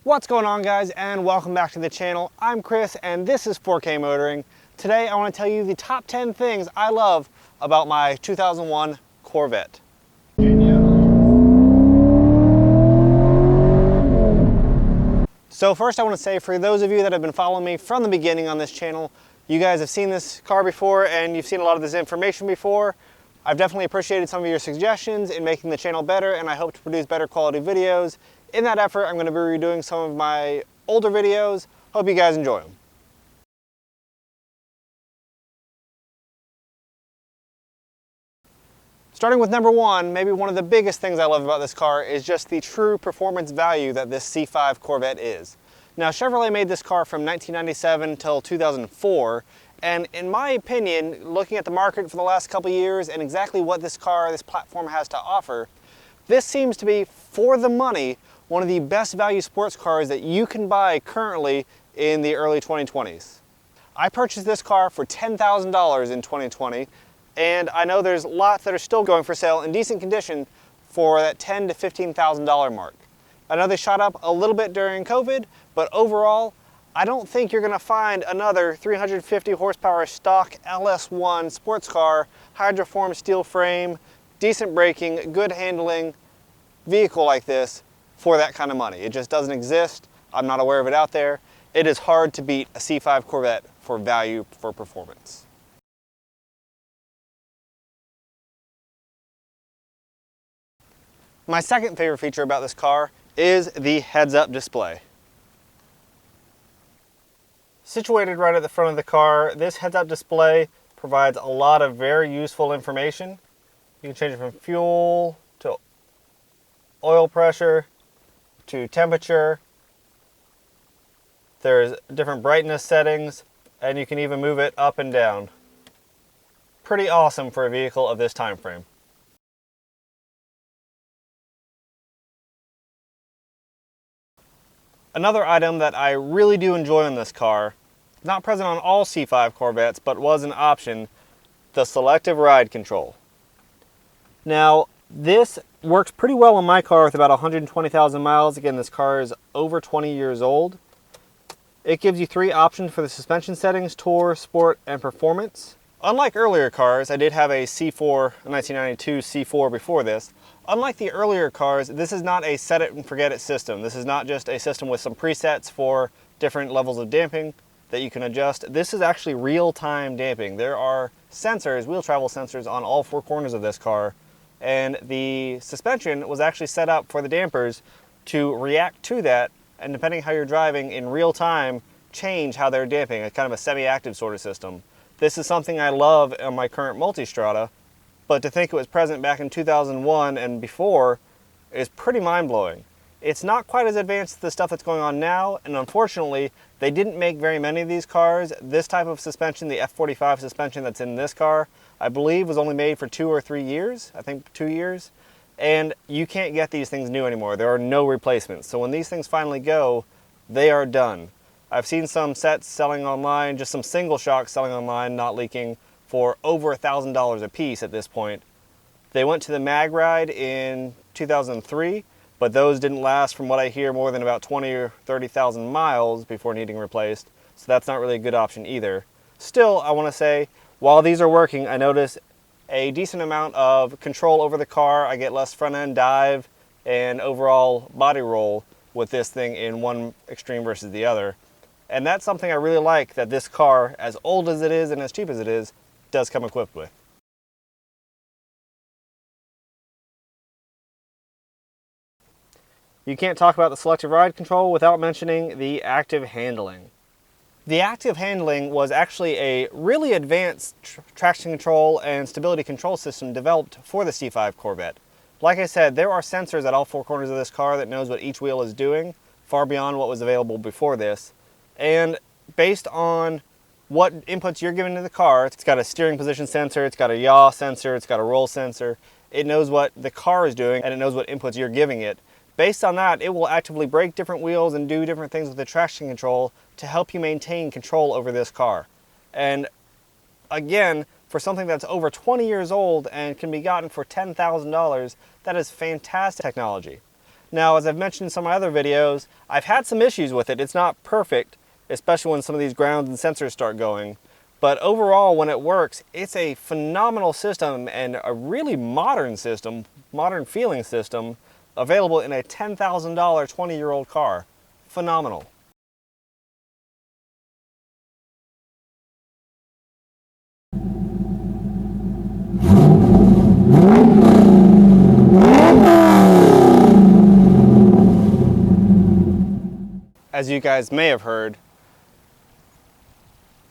What's going on, guys, and welcome back to the channel. I'm Chris and this is 4K Motoring. Today I want to tell you the top 10 things I love about my 2001 Corvette. So first I want to say, for those of you that have been following me from the beginning on this channel, you guys have seen this car before and you've seen a lot of this information before. I've definitely appreciated some of your suggestions in making the channel better, and I hope to produce better quality videos. In that effort, I'm going to be redoing some of my older videos. Hope you guys enjoy them. Starting with number one, maybe one of the biggest things I love about this car is just the true performance value that this C5 Corvette is. Now, Chevrolet made this car from 1997 till 2004, and in my opinion, looking at the market for the last couple years and exactly what this platform has to offer, this seems to be, for the money, one of the best value sports cars that you can buy currently in the early 2020s. I purchased this car for $10,000 in 2020, and I know there's lots that are still going for sale in decent condition for that $10,000 to $15,000 mark. I know they shot up a little bit during COVID, but overall, I don't think you're gonna find another 350 horsepower stock LS1 sports car, hydroform steel frame, decent braking, good handling vehicle like this for that kind of money. It just doesn't exist. I'm not aware of it out there. It is hard to beat a C5 Corvette for value, for performance. My second favorite feature about this car is the heads-up display. Situated right at the front of the car, this heads-up display provides a lot of very useful information. You can change it from fuel to oil pressure to temperature. There's different brightness settings, and you can even move it up and down. Pretty awesome for a vehicle of this time frame. Another item that I really do enjoy in this car, not present on all C5 Corvettes, but was an option, the Selective ride control. Now, this works pretty well on my car with about 120,000 miles. Again, this car is over 20 years old. It gives you three options for the suspension settings: Tour, Sport, and Performance. Unlike earlier cars, I did have a C4, a 1992 C4 before this. Unlike the earlier cars, this is not a set it and forget it system. This is not just a system with some presets for different levels of damping that you can adjust. This is actually real-time damping. There are sensors, wheel travel sensors, on all four corners of this car, and the suspension was actually set up for the dampers to react to that, and depending how you're driving in real time, change how they're damping. It's kind of a semi-active sort of system. This is something I love on my current Multistrada, but to think it was present back in 2001 and before is pretty mind-blowing. It's not quite as advanced as the stuff that's going on now, and unfortunately, they didn't make very many of these cars. This type of suspension, the F45 suspension that's in this car, I believe was only made for 2 or 3 years, I think 2 years, and you can't get these things new anymore. There are no replacements. So when these things finally go, they are done. I've seen some sets selling online, just some single shocks selling online, not leaking, for over $1,000 a piece at this point. They went to the mag ride in 2003, but those didn't last, from what I hear, more than about 20 or 30,000 miles before needing replaced, so that's not really a good option either. Still, I want to say, while these are working, I notice a decent amount of control over the car. I get less front-end dive and overall body roll with this thing in one extreme versus the other. And that's something I really like, that this car, as old as it is and as cheap as it is, does come equipped with. You can't talk about the Selective ride control without mentioning the active handling. The active handling was actually a really advanced traction control and stability control system developed for the C5 Corvette. Like I said, there are sensors at all four corners of this car that knows what each wheel is doing, far beyond what was available before this. And based on what inputs you're giving to the car, it's got a steering position sensor, it's got a yaw sensor, it's got a roll sensor. It knows what the car is doing, and it knows what inputs you're giving it. Based on that, it will actively brake different wheels and do different things with the traction control to help you maintain control over this car. And again, for something that's over 20 years old and can be gotten for $10,000, that is fantastic technology. Now, as I've mentioned in some of my other videos, I've had some issues with it. It's not perfect, especially when some of these grounds and sensors start going. But overall, when it works, it's a phenomenal system and a really modern system, modern feeling system, available in a $10,000 20-year-old car. Phenomenal. As you guys may have heard,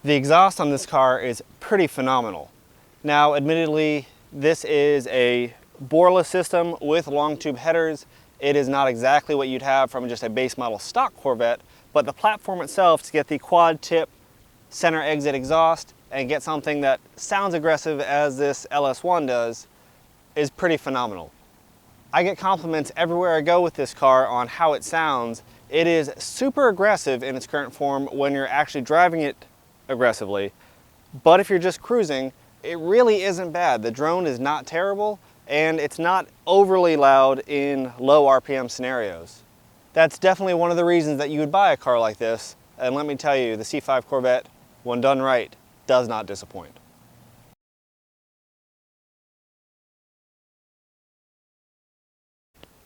the exhaust on this car is pretty phenomenal. Now, admittedly, this is a boreless system with long tube headers. It is not exactly what you'd have from just a base model stock Corvette, but the platform itself, to get the quad tip center exit exhaust and get something that sounds aggressive as this LS1 does, is pretty phenomenal. I get compliments everywhere I go with this car on how it sounds. It is super aggressive in its current form when you're actually driving it aggressively, but if you're just cruising, it really isn't bad. The drone is not terrible, and it's not overly loud in low RPM scenarios. That's definitely one of the reasons that you would buy a car like this, and let me tell you, the C5 Corvette, when done right, does not disappoint.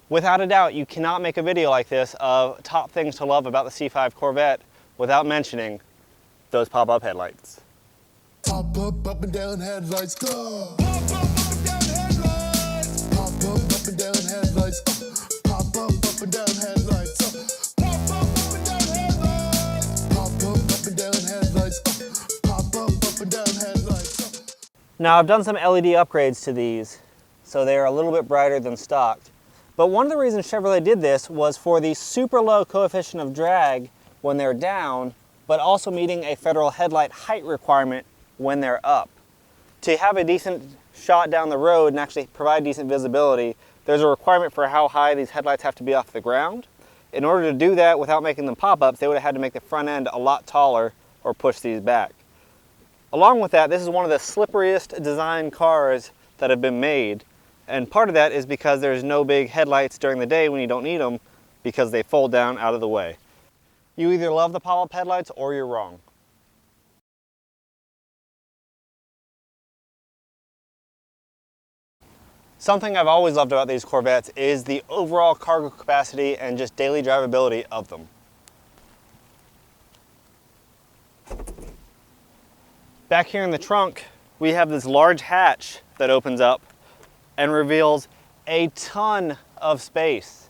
Without a doubt, you cannot make a video like this of top things to love about the C5 Corvette without mentioning those pop-up headlights. Pop up and down headlights, go! Pop up and down headlights! Pop up and down headlights! Pop up and down headlights! Pop up and down headlights! Pop up and down headlights! Pop up and down headlights! Now, I've done some LED upgrades to these, so they are a little bit brighter than stock. But one of the reasons Chevrolet did this was for the super low coefficient of drag when they're down, but also meeting a federal headlight height requirement when they're up. To have a decent shot down the road and actually provide decent visibility, there's a requirement for how high these headlights have to be off the ground. In order to do that without making them pop-ups, they would have had to make the front end a lot taller or push these back. Along with that, this is one of the slipperiest design cars that have been made. And part of that is because there's no big headlights during the day when you don't need them, because they fold down out of the way. You either love the pop-up headlights or you're wrong. Something I've always loved about these Corvettes is the overall cargo capacity and just daily drivability of them. Back here in the trunk, we have this large hatch that opens up and reveals a ton of space.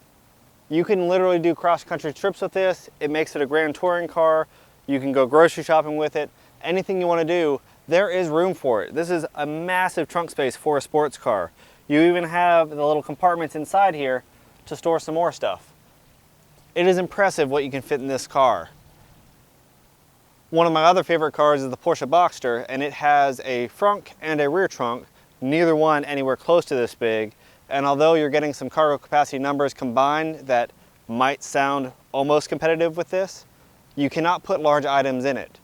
You can literally do cross-country trips with this. It makes it a grand touring car. You can go grocery shopping with it. Anything you want to do, there is room for it. This is a massive trunk space for a sports car. You even have the little compartments inside here to store some more stuff. It is impressive what you can fit in this car. One of my other favorite cars is the Porsche Boxster, and it has a front and a rear trunk, neither one anywhere close to this big. And although you're getting some cargo capacity numbers combined that might sound almost competitive with this, you cannot put large items in it.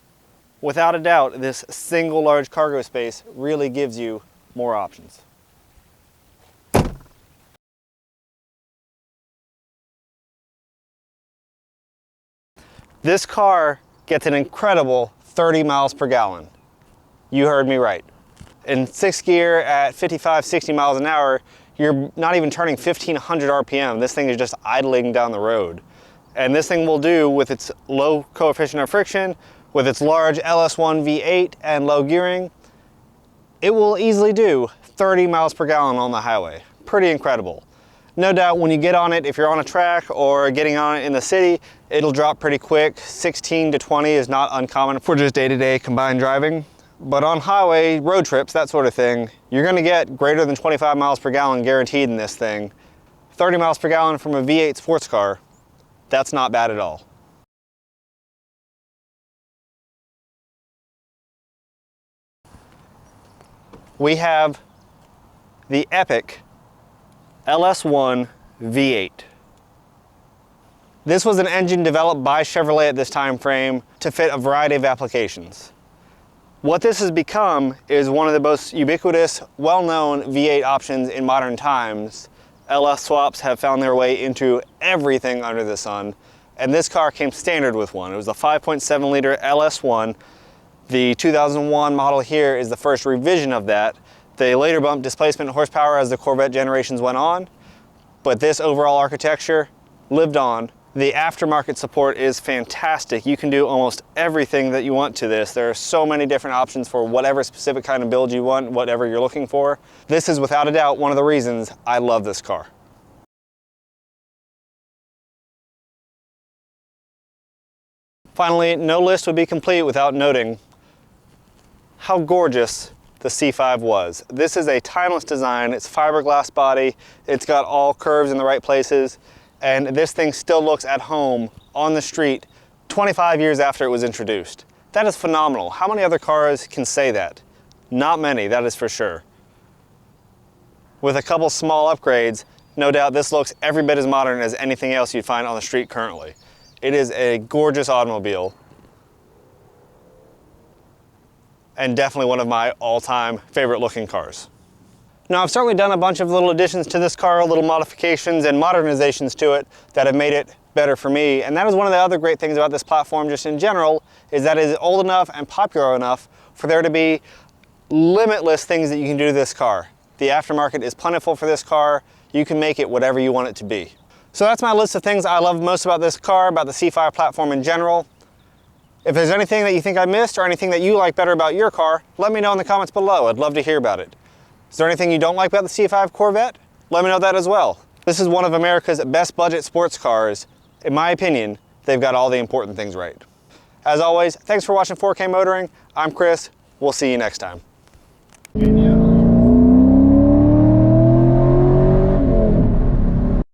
Without a doubt, this single large cargo space really gives you more options. This car gets an incredible 30 miles per gallon. You heard me right. In 6th gear at 55, 60 miles an hour, you're not even turning 1500 RPM. This thing is just idling down the road. And this thing will do, with its low coefficient of friction, with its large LS1 V8 and low gearing, it will easily do 30 miles per gallon on the highway. Pretty incredible. No doubt when you get on it, if you're on a track or getting on it in the city, it'll drop pretty quick. 16 to 20 is not uncommon for just day-to-day combined driving. But on highway, road trips, that sort of thing, you're gonna get greater than 25 miles per gallon guaranteed in this thing. 30 miles per gallon from a V8 sports car, that's not bad at all. We have the epic LS1 V8. This was an engine developed by Chevrolet at this time frame to fit a variety of applications. What this has become is one of the most ubiquitous, well-known V8 options in modern times, LS swaps have found their way into everything under the sun, and this car came standard with one. It was a 5.7 liter LS1. The 2001 model here is the first revision of that. They later bumped displacement horsepower as the Corvette generations went on, but this overall architecture lived on. The aftermarket support is fantastic. You can do almost everything that you want to this. There are so many different options for whatever specific kind of build you want, whatever you're looking for. This is without a doubt one of the reasons I love this car. Finally, no list would be complete without noting how gorgeous the C5 was. This is a timeless design. It's fiberglass body. It's got all curves in the right places. And this thing still looks at home on the street 25 years after it was introduced. That is phenomenal. How many other cars can say that? Not many, that is for sure. With a couple small upgrades, no doubt this looks every bit as modern as anything else you'd find on the street currently. It is a gorgeous automobile, and definitely one of my all-time favorite looking cars. Now, I've certainly done a bunch of little additions to this car, little modifications and modernizations to it that have made it better for me. And that is one of the other great things about this platform just in general, is that it is old enough and popular enough for there to be limitless things that you can do to this car. The aftermarket is plentiful for this car. You can make it whatever you want it to be. So that's my list of things I love most about this car, about the C5 platform in general. If there's anything that you think I missed or anything that you like better about your car, let me know in the comments below. I'd love to hear about it. Is there anything you don't like about the C5 Corvette? Let me know that as well. This is one of America's best budget sports cars. In my opinion, they've got all the important things right. As always, thanks for watching 4K Motoring. I'm Chris. We'll see you next time.